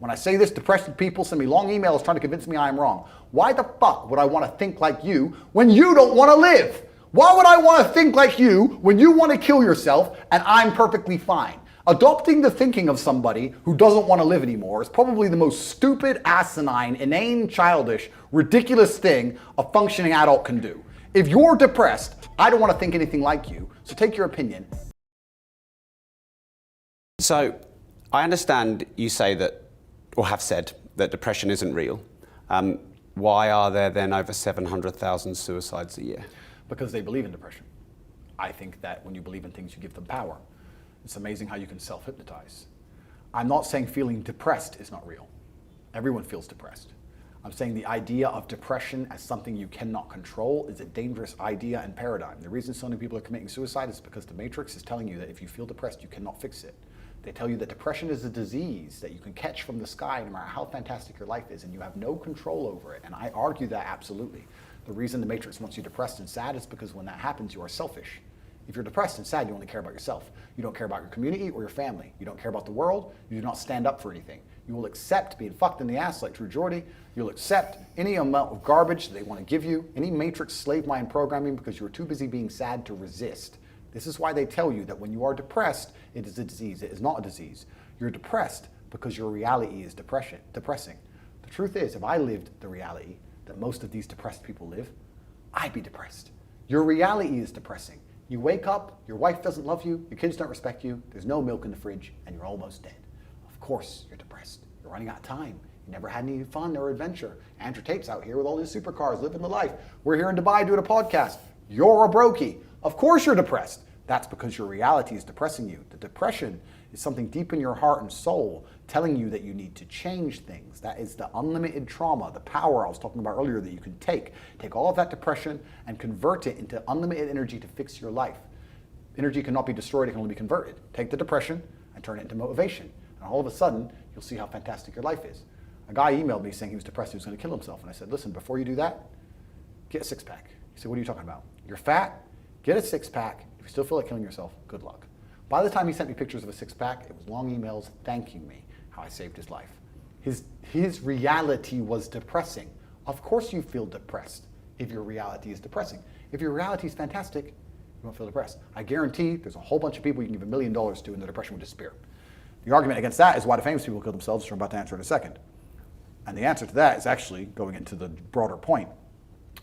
When I say this, depressed people send me long emails trying to convince me I am wrong. Why the fuck would I want to think like you when you don't want to live? Why would I want to think like you when you want to kill yourself and I'm perfectly fine? Adopting the thinking of somebody who doesn't want to live anymore is probably the most stupid, asinine, inane, childish, ridiculous thing a functioning adult can do. If you're depressed, I don't want to think anything like you, so take your opinion. So, I understand you say that, or have said, that depression isn't real. Why are there then over 700,000 suicides a year? Because they believe in depression. I think that when you believe in things, you give them power. It's amazing how you can self-hypnotize. I'm not saying feeling depressed is not real. Everyone feels depressed. I'm saying the idea of depression as something you cannot control is a dangerous idea and paradigm. The reason so many people are committing suicide is because the Matrix is telling you that if you feel depressed, you cannot fix it. They tell you that depression is a disease that you can catch from the sky no matter how fantastic your life is, and you have no control over it. And I argue that absolutely. The reason the Matrix wants you depressed and sad is because when that happens, you are selfish. If you're depressed and sad, you only care about yourself. You don't care about your community or your family. You don't care about the world. You do not stand up for anything. You will accept being fucked in the ass like True Geordie. You'll accept any amount of garbage that they want to give you, any Matrix slave mind programming, because you're too busy being sad to resist. This is why they tell you that when you are depressed, it is a disease. It is not a disease. You're depressed because your reality is depressing. The truth is, if I lived the reality that most of these depressed people live, I'd be depressed. Your reality is depressing. You wake up, your wife doesn't love you, your kids don't respect you, there's no milk in the fridge, and you're almost dead. Of course you're depressed. You're running out of time. You never had any fun or adventure. Tate's out here with all his supercars, living the life. We're here in Dubai doing a podcast. You're a brokey. Of course you're depressed. That's because your reality is depressing you. The depression is something deep in your heart and soul telling you that you need to change things. That is the unlimited trauma, the power I was talking about earlier that you can take. Take all of that depression and convert it into unlimited energy to fix your life. Energy cannot be destroyed, it can only be converted. Take the depression and turn it into motivation. And all of a sudden, you'll see how fantastic your life is. A guy emailed me saying he was depressed, he was going to kill himself. And I said, listen, before you do that, get a six-pack. He said, what are you talking about? You're fat, get a six-pack. If you still feel like killing yourself, good luck. By the time he sent me pictures of a six-pack, it was long emails thanking me how I saved his life. His reality was depressing. Of course you feel depressed if your reality is depressing. If your reality is fantastic, you won't feel depressed. I guarantee there's a whole bunch of people you can give $1 million to and the depression will disappear. The argument against that is why the famous people kill themselves, which I'm about to answer in a second. And the answer to that is actually going into the broader point,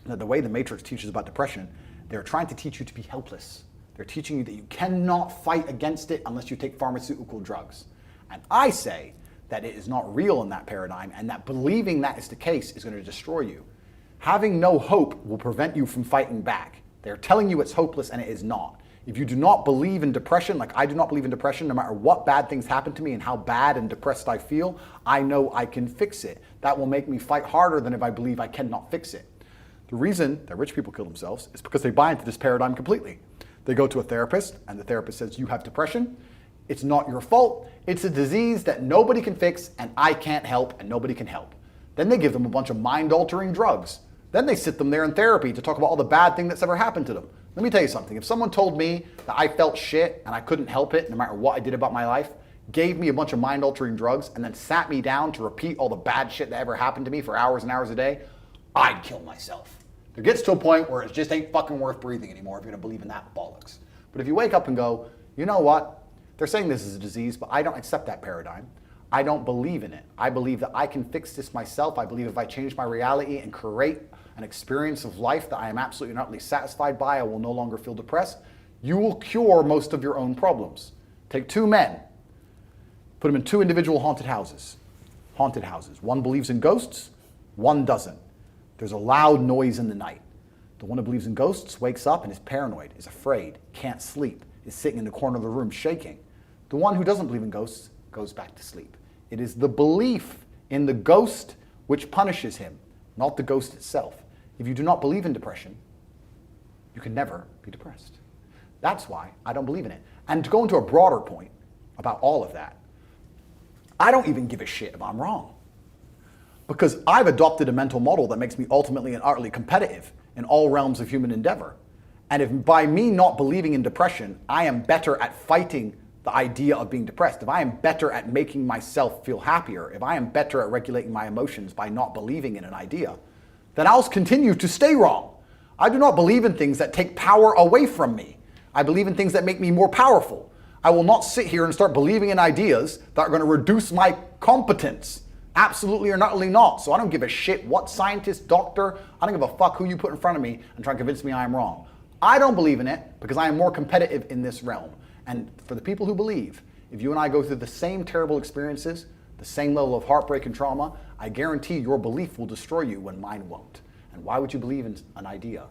that the way the Matrix teaches about depression, they're trying to teach you to be helpless. They're teaching you that you cannot fight against it unless you take pharmaceutical drugs. And I say that it is not real in that paradigm, and that believing that is the case is going to destroy you. Having no hope will prevent you from fighting back. They're telling you it's hopeless, and it is not. If you do not believe in depression, like I do not believe in depression, no matter what bad things happen to me and how bad and depressed I feel, I know I can fix it. That will make me fight harder than if I believe I cannot fix it. The reason that rich people kill themselves is because they buy into this paradigm completely. They go to a therapist, and the therapist says, you have depression. It's not your fault. It's a disease that nobody can fix, and I can't help, and nobody can help. Then they give them a bunch of mind-altering drugs. Then they sit them there in therapy to talk about all the bad thing that's ever happened to them. Let me tell you something. If someone told me that I felt shit and I couldn't help it no matter what I did about my life, gave me a bunch of mind-altering drugs, and then sat me down to repeat all the bad shit that ever happened to me for hours and hours a day, I'd kill myself. There gets to a point where it just ain't fucking worth breathing anymore if you're gonna believe in that bollocks. But if you wake up and go, you know what? They're saying this is a disease, but I don't accept that paradigm. I don't believe in it. I believe that I can fix this myself. I believe if I change my reality and create an experience of life that I am absolutely not satisfied by, I will no longer feel depressed. You will cure most of your own problems. Take two men, put them in two individual haunted houses. One believes in ghosts, one doesn't. There's a loud noise in the night. The one who believes in ghosts wakes up and is paranoid, is afraid, can't sleep, is sitting in the corner of the room shaking. The one who doesn't believe in ghosts goes back to sleep. It is the belief in the ghost which punishes him, not the ghost itself. If you do not believe in depression, you can never be depressed. That's why I don't believe in it. And to go into a broader point about all of that, I don't even give a shit if I'm wrong. Because I've adopted a mental model that makes me ultimately and utterly competitive in all realms of human endeavor. And if by me not believing in depression, I am better at fighting the idea of being depressed, if I am better at making myself feel happier, if I am better at regulating my emotions by not believing in an idea, then I'll continue to stay wrong. I do not believe in things that take power away from me. I believe in things that make me more powerful. I will not sit here and start believing in ideas that are going to reduce my competence. Absolutely or utterly not. So I don't give a shit what scientist, doctor, I don't give a fuck who you put in front of me and try to convince me I am wrong. I don't believe in it because I am more competitive in this realm. And for the people who believe, if you and I go through the same terrible experiences, the same level of heartbreak and trauma, I guarantee your belief will destroy you when mine won't. And why would you believe in an idea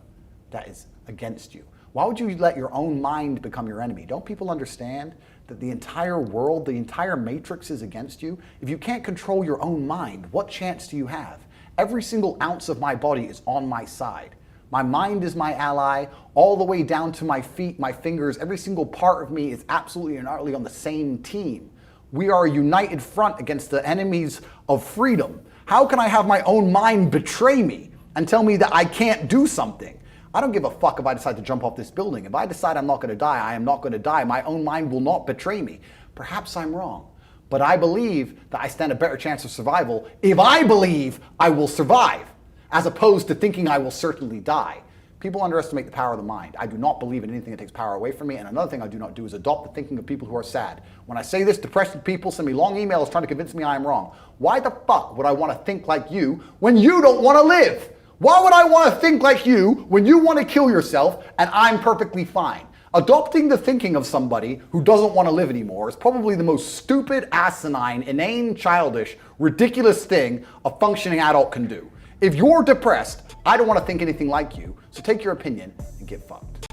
that is against you? Why would you let your own mind become your enemy? Don't people understand that the entire world, the entire matrix is against you? If you can't control your own mind, what chance do you have? Every single ounce of my body is on my side. My mind is my ally, all the way down to my feet, my fingers. Every single part of me is absolutely and utterly on the same team. We are a united front against the enemies of freedom. How can I have my own mind betray me and tell me that I can't do something? I don't give a fuck if I decide to jump off this building. If I decide I'm not going to die, I am not going to die. My own mind will not betray me. Perhaps I'm wrong, but I believe that I stand a better chance of survival if I believe I will survive, as opposed to thinking I will certainly die. People underestimate the power of the mind. I do not believe in anything that takes power away from me, and another thing I do not do is adopt the thinking of people who are sad. When I say this, depressed people send me long emails trying to convince me I am wrong. Why the fuck would I want to think like you when you don't want to live? Why would I want to think like you when you want to kill yourself and I'm perfectly fine? Adopting the thinking of somebody who doesn't want to live anymore is probably the most stupid, asinine, inane, childish, ridiculous thing a functioning adult can do. If you're depressed, I don't want to think anything like you, so take your opinion and get fucked.